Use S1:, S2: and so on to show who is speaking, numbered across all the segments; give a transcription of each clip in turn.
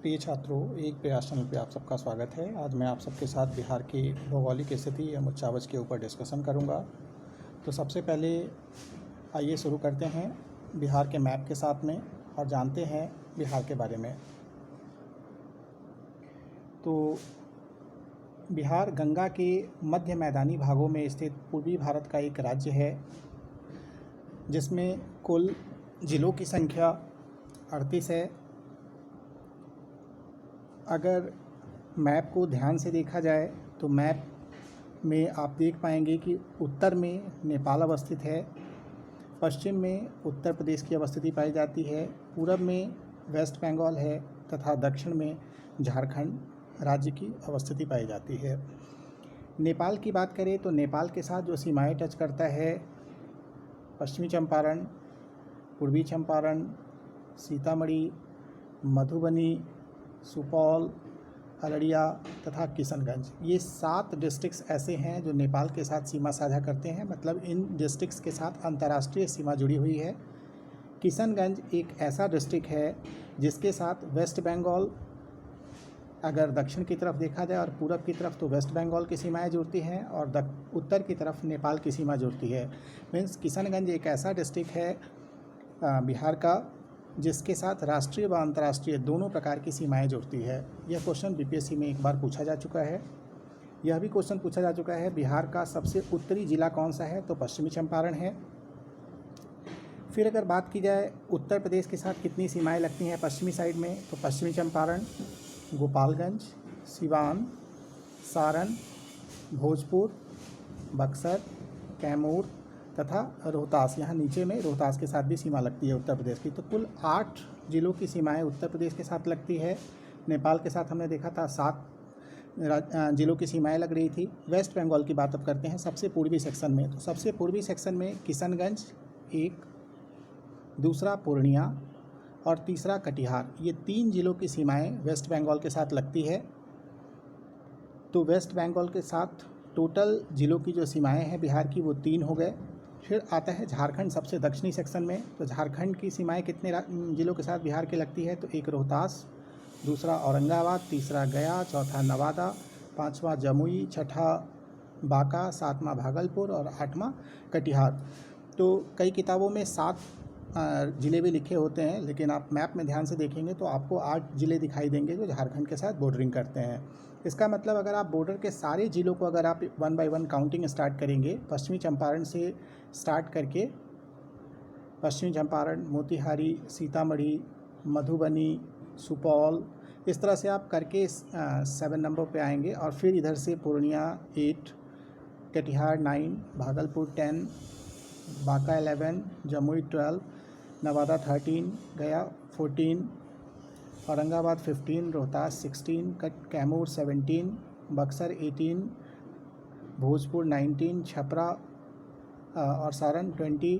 S1: प्रिय छात्रों, एक प्रयास चैनल पे आप सबका स्वागत है। आज मैं आप सबके साथ बिहार की भौगोलिक स्थिति एवं उच्चावच के ऊपर डिस्कशन करूंगा। तो सबसे पहले आइए शुरू करते हैं बिहार के मैप के साथ में और जानते हैं बिहार के बारे में। तो बिहार गंगा के मध्य मैदानी भागों में स्थित पूर्वी भारत का एक राज्य है, जिसमें कुल जिलों की संख्या 38 है। अगर मैप को ध्यान से देखा जाए तो मैप में आप देख पाएंगे कि उत्तर में नेपाल अवस्थित है, पश्चिम में उत्तर प्रदेश की अवस्थिति पाई जाती है, पूरब में वेस्ट बंगाल है तथा दक्षिण में झारखंड राज्य की अवस्थिति पाई जाती है। नेपाल की बात करें तो नेपाल के साथ जो सीमाएं टच करता है, पश्चिमी चंपारण, पूर्वी चंपारण, सीतामढ़ी, मधुबनी, सुपौल, अररिया तथा किशनगंज, ये 7 डिस्ट्रिक्ट्स ऐसे हैं जो नेपाल के साथ सीमा साझा करते हैं। मतलब इन डिस्ट्रिक्ट्स के साथ अंतर्राष्ट्रीय सीमा जुड़ी हुई है। किशनगंज एक ऐसा डिस्ट्रिक्ट है जिसके साथ वेस्ट बंगाल, अगर दक्षिण की तरफ देखा जाए और पूरब की तरफ, तो वेस्ट बंगाल की सीमाएं जुड़ती हैं और उत्तर की तरफ नेपाल की सीमा जुड़ती है। मीन्स किशनगंज एक ऐसा डिस्ट्रिक्ट है बिहार का जिसके साथ राष्ट्रीय व अंतर्राष्ट्रीय दोनों प्रकार की सीमाएं जुड़ती है। यह क्वेश्चन बीपीएससी में एक बार पूछा जा चुका है। यह भी क्वेश्चन पूछा जा चुका है, बिहार का सबसे उत्तरी जिला कौन सा है, तो पश्चिमी चंपारण है। फिर अगर बात की जाए उत्तर प्रदेश के साथ कितनी सीमाएं लगती हैं पश्चिमी साइड में, तो पश्चिमी चंपारण, गोपालगंज, सिवान, सारण, भोजपुर, बक्सर, कैमूर तथा रोहतास। यहाँ नीचे में रोहतास के साथ भी सीमा लगती है उत्तर प्रदेश की। तो कुल 8 जिलों की सीमाएं उत्तर प्रदेश के साथ लगती है। नेपाल के साथ हमने देखा था 7 जिलों की सीमाएं लग रही थी। वेस्ट बंगाल की बात अब करते हैं सबसे पूर्वी सेक्शन में। तो सबसे पूर्वी सेक्शन में किशनगंज एक, दूसरा पूर्णिया और तीसरा कटिहार, ये 3 जिलों की सीमाएं वेस्ट बंगाल के साथ लगती है। तो वेस्ट बंगाल के साथ टोटल जिलों की जो सीमाएं हैं बिहार की, वो 3 हो गए। फिर आता है झारखंड सबसे दक्षिणी सेक्शन में। तो झारखंड की सीमाएं कितने जिलों के साथ बिहार के लगती है, तो एक रोहतास, दूसरा औरंगाबाद, तीसरा गया, चौथा नवादा, पांचवा जमुई, छठा बांका, सातवां भागलपुर और 8वां कटिहार। तो कई किताबों में 7 ज़िले भी लिखे होते हैं, लेकिन आप मैप में ध्यान से देखेंगे तो आपको 8 ज़िले दिखाई देंगे जो झारखंड के साथ बॉर्डरिंग करते हैं। इसका मतलब अगर आप बॉर्डर के सारे ज़िलों को अगर आप 1 बाय 1 काउंटिंग स्टार्ट करेंगे, पश्चिमी चंपारण से स्टार्ट करके पश्चिमी चंपारण, मोतिहारी, सीतामढ़ी, मधुबनी, सुपौल, इस तरह से आप करके 7 नंबर पे आएंगे। और फिर इधर से पूर्णिया 8, कटिहार 9, भागलपुर 10, बांका 11, जमुई 12, नवादा 13, गया 14, औरंगाबाद 15, रोहतास 16, कैमूर 17, बक्सर 18, भोजपुर 19, छपरा और सारण 20,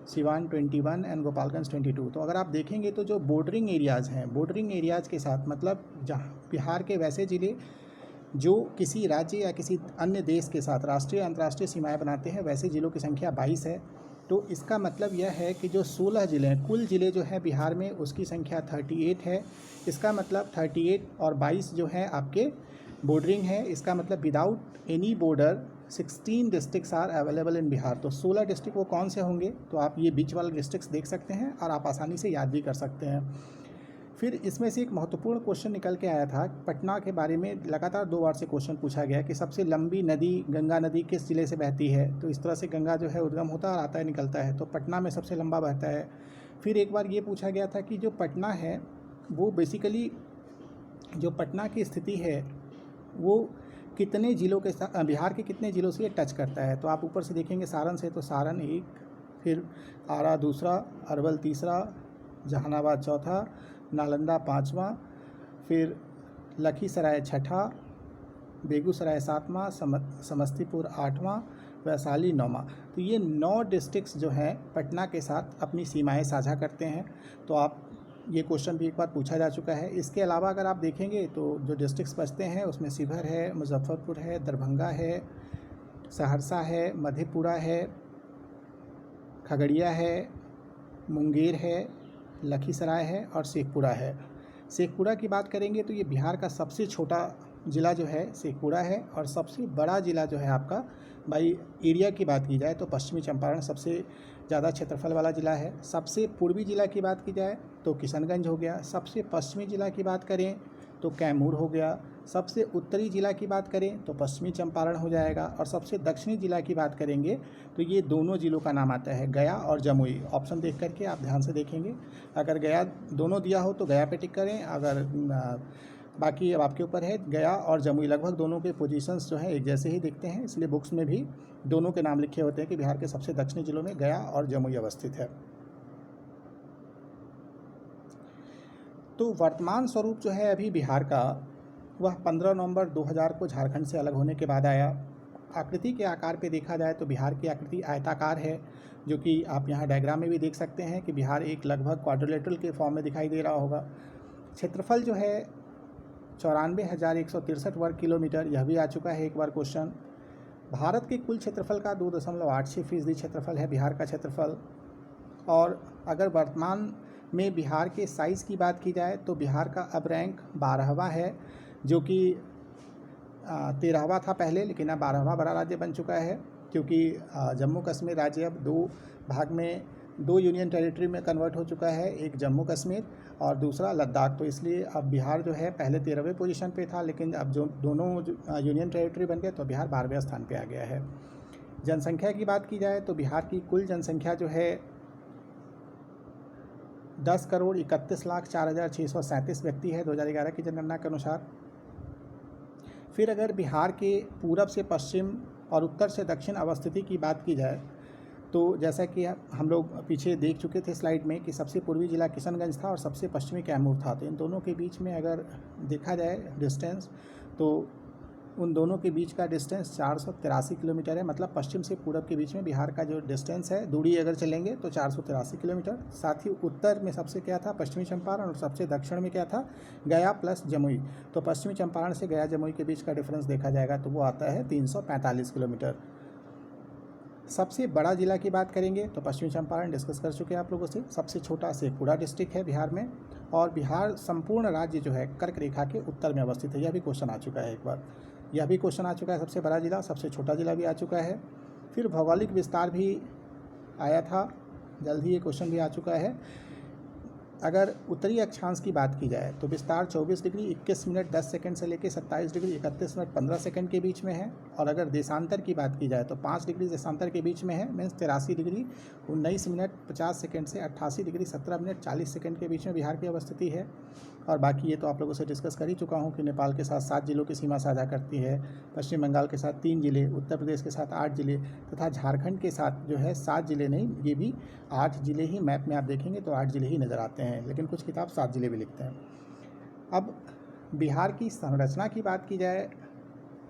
S1: सिवान 21 एंड गोपालगंज 22। तो अगर आप देखेंगे तो जो बॉर्डरिंग एरियाज़ हैं, बॉर्डरिंग एरियाज़ के साथ मतलब जहाँ बिहार के वैसे ज़िले जो किसी राज्य या किसी अन्य देश के साथ राष्ट्रीय अंतर्राष्ट्रीय सीमाएं बनाते हैं, वैसे ज़िलों की संख्या 22 है। तो इसका मतलब यह है कि जो 16 ज़िले हैं, कुल ज़िले जो हैं बिहार में, उसकी संख्या 38 है। इसका मतलब 38 और 22 जो हैं आपके बॉर्डरिंग है। इसका मतलब without any border 16 districts are available in Bihar. तो 16 डिस्ट्रिक्ट वो कौन से होंगे, तो आप ये बीच वाले डिस्ट्रिक्ट्स देख सकते हैं और आप आसानी से याद भी कर सकते हैं। फिर इसमें से एक महत्वपूर्ण क्वेश्चन निकल के आया था, पटना के बारे में लगातार 2 बार से क्वेश्चन पूछा गया कि सबसे लंबी नदी गंगा नदी किस ज़िले से बहती है। तो इस तरह से गंगा जो है उद्गम होता है और आता है निकलता है, तो पटना में सबसे लंबा बहता है। फिर एक बार ये पूछा गया था कि जो पटना है वो बेसिकली जो पटना की स्थिति है वो कितने ज़िलों के साथ, बिहार के कितने ज़िलों से ये टच करता है। तो आप ऊपर से देखेंगे सारण से, तो सारण 1, फिर आरा 2, अरवल 3, जहानाबाद 4, नालंदा 5वां, फिर लखीसराय 6, बेगूसराय 7वां, समस्तीपुर 8वां, वैशाली 9वां। तो ये 9 डिस्ट्रिक्ट्स जो हैं पटना के साथ अपनी सीमाएं साझा करते हैं। तो आप ये क्वेश्चन भी एक बार पूछा जा चुका है। इसके अलावा अगर आप देखेंगे तो जो डिस्ट्रिक्ट्स बचते हैं उसमें शिवहर है, मुजफ्फरपुर है, दरभंगा है, सहरसा है, मधेपुरा है, खगड़िया है, मुंगेर है, लखीसराय है और शेखपुरा है। शेखपुरा की बात करेंगे तो ये बिहार का सबसे छोटा ज़िला जो है शेखपुरा है, और सबसे बड़ा ज़िला जो है आपका बाई एरिया की बात की जाए तो पश्चिमी चंपारण सबसे ज़्यादा क्षेत्रफल वाला ज़िला है। सबसे पूर्वी ज़िला की बात की जाए तो किशनगंज हो गया। सबसे पश्चिमी ज़िला की बात करें तो कैमूर हो गया। सबसे उत्तरी ज़िला की बात करें तो पश्चिमी चंपारण हो जाएगा, और सबसे दक्षिणी ज़िला की बात करेंगे तो ये दोनों ज़िलों का नाम आता है, गया और जमुई। ऑप्शन देख करके आप ध्यान से देखेंगे, अगर गया दोनों दिया हो तो गया पे टिक करें, अगर बाकी अब आपके ऊपर है। गया और जमुई लगभग दोनों के पोजीशंस जो हैं एक जैसे ही दिखते हैं, इसलिए बुक्स में भी दोनों के नाम लिखे होते हैं कि बिहार के सबसे दक्षिणी ज़िलों में गया और जमुई अवस्थित है। तो वर्तमान स्वरूप जो है अभी बिहार का, वह 15 नवंबर 2000 को झारखंड से अलग होने के बाद आया। आकृति के आकार पे देखा जाए तो बिहार की आकृति आयताकार है, जो कि आप यहाँ डायग्राम में भी देख सकते हैं कि बिहार एक लगभग क्वाड्रिलेटरल के फॉर्म में दिखाई दे रहा होगा। क्षेत्रफल जो है 94,163 वर्ग किलोमीटर, यह भी आ चुका है एक बार क्वेश्चन। भारत के कुल क्षेत्रफल का 2.86% क्षेत्रफल है बिहार का क्षेत्रफल। और अगर वर्तमान में बिहार के साइज़ की बात की जाए तो बिहार का अब रैंक 12वां है, जो कि 13वां था पहले, लेकिन अब 12वां बड़ा राज्य बन चुका है, क्योंकि जम्मू कश्मीर राज्य अब 2 भाग में 2 यूनियन टेरिटरी में कन्वर्ट हो चुका है, एक जम्मू कश्मीर और दूसरा लद्दाख। तो इसलिए अब बिहार जो है पहले 13वें पोजीशन पे था, लेकिन अब जो दोनों यूनियन टेरिटरी बन गए तो बिहार 12वें स्थान पे आ गया है। जनसंख्या की बात की जाए तो बिहार की कुल जनसंख्या जो है 10,31,04,637 व्यक्ति है 2011 की जनगणना के अनुसार। फिर अगर बिहार के पूरब से पश्चिम और उत्तर से दक्षिण अवस्थिति की बात की जाए तो जैसा कि हम लोग पीछे देख चुके थे स्लाइड में कि सबसे पूर्वी ज़िला किशनगंज था और सबसे पश्चिमी कैमूर था। तो इन दोनों के बीच में अगर देखा जाए डिस्टेंस, तो उन दोनों के बीच का डिस्टेंस 483 किलोमीटर है। मतलब पश्चिम से पूरब के बीच में बिहार का जो डिस्टेंस है, दूरी अगर चलेंगे तो 483 किलोमीटर। साथ ही उत्तर में सबसे क्या था, पश्चिमी चंपारण, और सबसे दक्षिण में क्या था, गया प्लस जमुई। तो पश्चिमी चंपारण से गया जमुई के बीच का डिफरेंस देखा जाएगा तो वो आता है 345 किलोमीटर। सबसे बड़ा ज़िला की बात करेंगे तो पश्चिमी चंपारण डिस्कस कर चुके हैं आप लोगों से। सबसे छोटा शेखपुरा डिस्ट्रिक्ट है बिहार में, और बिहार संपूर्ण राज्य जो है कर्क रेखा के उत्तर में अवस्थित है। यह भी क्वेश्चन आ चुका है एक बार, यह भी क्वेश्चन आ चुका है। सबसे बड़ा ज़िला, सबसे छोटा ज़िला भी आ चुका है। फिर भौगोलिक विस्तार भी आया था, जल्द ही ये क्वेश्चन भी आ चुका है। अगर उत्तरी अक्षांश की बात की जाए तो विस्तार 24 डिग्री 21 मिनट 10 सेकंड से लेकर 27 डिग्री 31 मिनट 15 सेकंड के बीच में है। और अगर देशांतर की बात की जाए तो 5 डिग्री देशांतर के बीच में है, मीन्स 83 डिग्री 19 मिनट 50 सेकंड से 88 डिग्री 17 मिनट 40 सेकंड के बीच में बिहार की अवस्थिति है। और बाकी ये तो आप लोगों से डिस्कस कर ही चुका हूँ कि नेपाल के साथ 7 जिलों की सीमा साझा करती है, पश्चिम बंगाल के साथ 3 जिले, उत्तर प्रदेश के साथ 8 जिले, तथा झारखंड के साथ जो है 7 जिले नहीं, ये भी 8 जिले ही, मैप में आप देखेंगे तो 8 जिले ही नज़र आते हैं, लेकिन कुछ किताब 7 जिले भी लिखते हैं। अब बिहार की संरचना की बात की जाए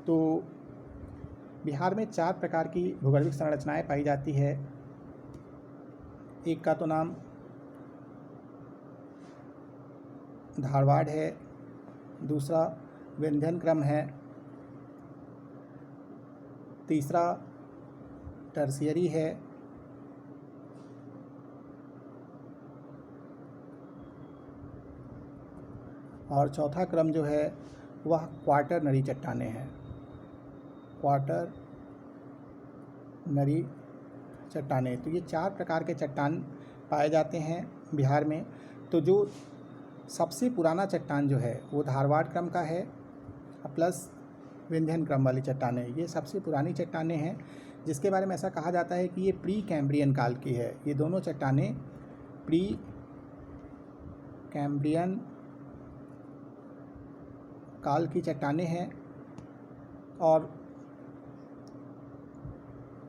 S1: तो बिहार में 4 प्रकार की भूगोलिक संरचनाएं पाई जाती है। एक का तो नाम धारवाड़ है, दूसरा विंध्यन क्रम है, तीसरा टर्शियरी है, और चौथा क्रम जो है वह क्वार्टरनरी चट्टानें हैं। क्वार्टरनरी चट्टानें, तो ये 4 प्रकार के चट्टान पाए जाते हैं बिहार में। तो जो सबसे पुराना चट्टान जो है वो धारवाड़ क्रम का है, प्लस विंध्यन क्रम वाली चट्टानें, ये सबसे पुरानी चट्टानें हैं, जिसके बारे में ऐसा कहा जाता है कि ये प्री कैम्ब्रियन काल की है। ये दोनों चट्टानें प्री कैम्ब्रियन काल की चट्टानें हैं। और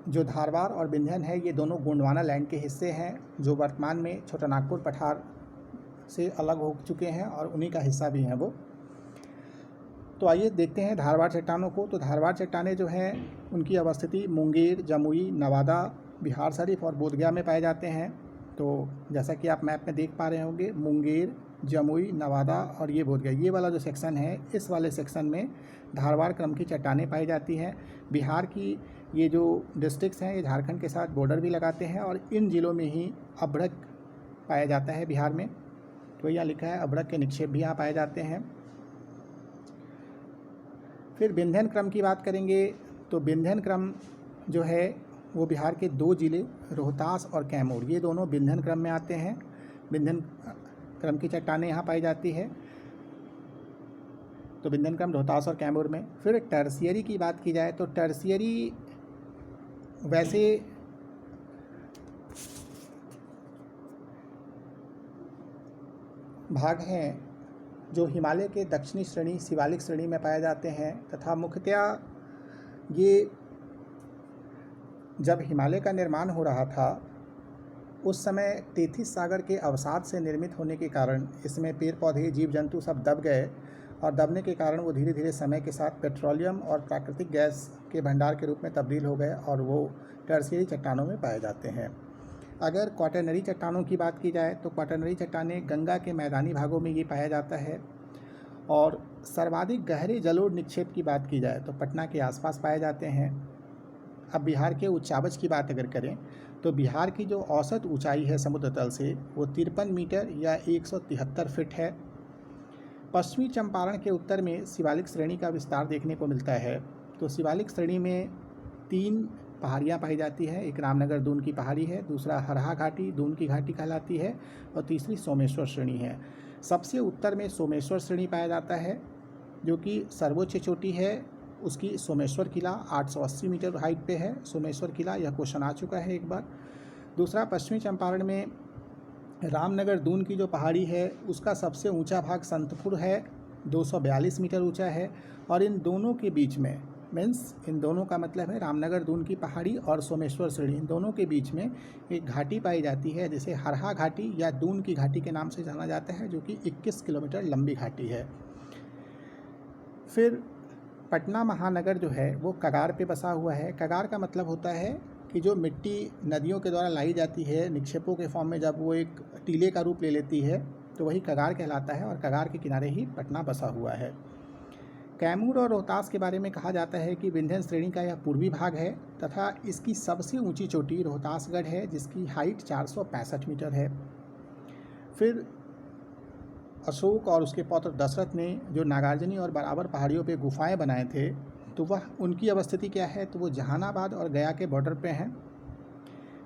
S1: जो धारवाड़ और विंध्यन है ये दोनों गोंडवाना लैंड के हिस्से हैं, जो वर्तमान में छोटानागपुर पठार से अलग हो चुके हैं और उन्हीं का हिस्सा भी हैं वो। तो आइए देखते हैं धारवाड़ चट्टानों को। तो धारवाड़ चट्टानें जो हैं उनकी अवस्थिति मुंगेर, जमुई, नवादा, बिहार शरीफ और बोधगया में पाए जाते हैं। तो जैसा कि आप मैप में देख पा रहे होंगे, मुंगेर, जमुई, नवादा और ये बोधगया, ये वाला जो सेक्शन है, इस वाले सेक्शन में धारवाड़ क्रम की चट्टानें पाई जाती हैं। बिहार की ये जो डिस्ट्रिक्ट्स हैं ये झारखंड के साथ बॉर्डर भी लगाते हैं, और इन ज़िलों में ही अभ्रक पाया जाता है बिहार में। तो यहाँ लिखा है अभ्रक के निक्षेप भी यहाँ पाए जाते हैं। फिर विंध्यन क्रम की बात करेंगे तो विंध्यन क्रम जो है वो बिहार के 2 जिले रोहतास और कैमूर, ये दोनों विंध्यन क्रम में आते हैं। विंध्यन क्रम की चट्टानें यहाँ पाई जाती है, तो विंध्यन क्रम रोहतास और कैमूर में। फिर टर्सियरी की बात की जाए तो टर्सियरी वैसे भाग हैं जो हिमालय के दक्षिणी श्रेणी शिवालिक श्रेणी में पाए जाते हैं, तथा मुख्यतया ये जब हिमालय का निर्माण हो रहा था उस समय तेथिस सागर के अवसाद से निर्मित होने के कारण इसमें पेड़ पौधे जीव जंतु सब दब गए, और दबने के कारण वो धीरे धीरे समय के साथ पेट्रोलियम और प्राकृतिक गैस के भंडार के रूप में तब्दील हो गए और वो टर्शियरी चट्टानों में पाए जाते हैं। अगर क्वाटरनरी चट्टानों की बात की जाए तो क्वाटरनरी चट्टानें गंगा के मैदानी भागों में ये पाया जाता है, और सर्वाधिक गहरे जलोढ़ निक्षेप की बात की जाए तो पटना के आसपास पाए जाते हैं। अब बिहार के उच्चावच की बात अगर करें तो बिहार की जो औसत ऊंचाई है समुद्र तल से वो 53 मीटर या 173 फीट है। पश्चिमी चंपारण के उत्तर में शिवालिक श्रेणी का विस्तार देखने को मिलता है। तो शिवालिक श्रेणी में 3 पहाड़ियाँ पाई जाती है, एक रामनगर दून की पहाड़ी है, दूसरा हरहा घाटी दून की घाटी कहलाती है, और तीसरी सोमेश्वर श्रेणी है। सबसे उत्तर में सोमेश्वर श्रेणी पाया जाता है जो कि सर्वोच्च चोटी है उसकी सोमेश्वर किला 880 मीटर हाइट पे है। सोमेश्वर किला यह क्वेश्चन आ चुका है एक बार। दूसरा पश्चिमी चंपारण में रामनगर दून की जो पहाड़ी है उसका सबसे ऊंचा भाग संतपुर है, 242 मीटर ऊंचा है, और इन दोनों के बीच में इन दोनों का मतलब है रामनगर दून की पहाड़ी और सोमेश्वर श्रेणी, इन दोनों के बीच में एक घाटी पाई जाती है जिसे हरहा घाटी या दून की घाटी के नाम से जाना जाता है, जो कि 21 किलोमीटर लंबी घाटी है। फिर पटना महानगर जो है वो कगार पे बसा हुआ है। कगार का मतलब होता है कि जो मिट्टी नदियों के द्वारा लाई जाती है निक्षेपों के फॉर्म में, जब वो एक टीले का रूप ले लेती है तो वही कगार कहलाता है, और कगार के किनारे ही पटना बसा हुआ है। कैमूर और रोहतास के बारे में कहा जाता है कि विंध्यन श्रेणी का यह पूर्वी भाग है, तथा इसकी सबसे ऊंची चोटी रोहतासगढ़ है जिसकी हाइट 465 मीटर है। फिर अशोक और उसके पौत्र दशरथ ने जो नागार्जुनी और बराबर पहाड़ियों पे गुफाएं बनाए थे, तो वह उनकी अवस्थिति क्या है, तो वो जहानाबाद और गया के बॉर्डर पे हैं।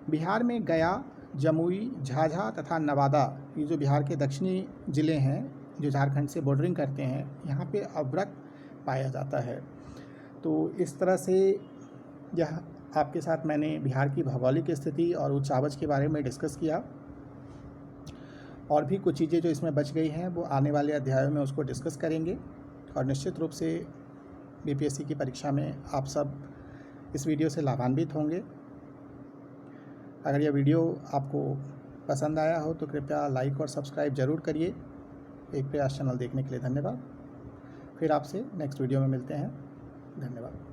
S1: बिहार में गया, जमुई, झाझा तथा नवादा, ये जो बिहार के दक्षिणी ज़िले हैं जो झारखंड से बॉर्डरिंग करते हैं, यहाँ पे अभ्रक पाया जाता है। तो इस तरह से यह आपके साथ मैंने बिहार की भौगोलिक स्थिति और उच्चावच के बारे में डिस्कस किया, और भी कुछ चीज़ें जो इसमें बच गई हैं वो आने वाले अध्यायों में उसको डिस्कस करेंगे, और निश्चित रूप से बीपीएससी की परीक्षा में आप सब इस वीडियो से लाभान्वित होंगे। अगर यह वीडियो आपको पसंद आया हो तो कृपया लाइक और सब्सक्राइब ज़रूर करिए। एक प्रयास चैनल देखने के लिए धन्यवाद। फिर आपसे नेक्स्ट वीडियो में मिलते हैं। धन्यवाद।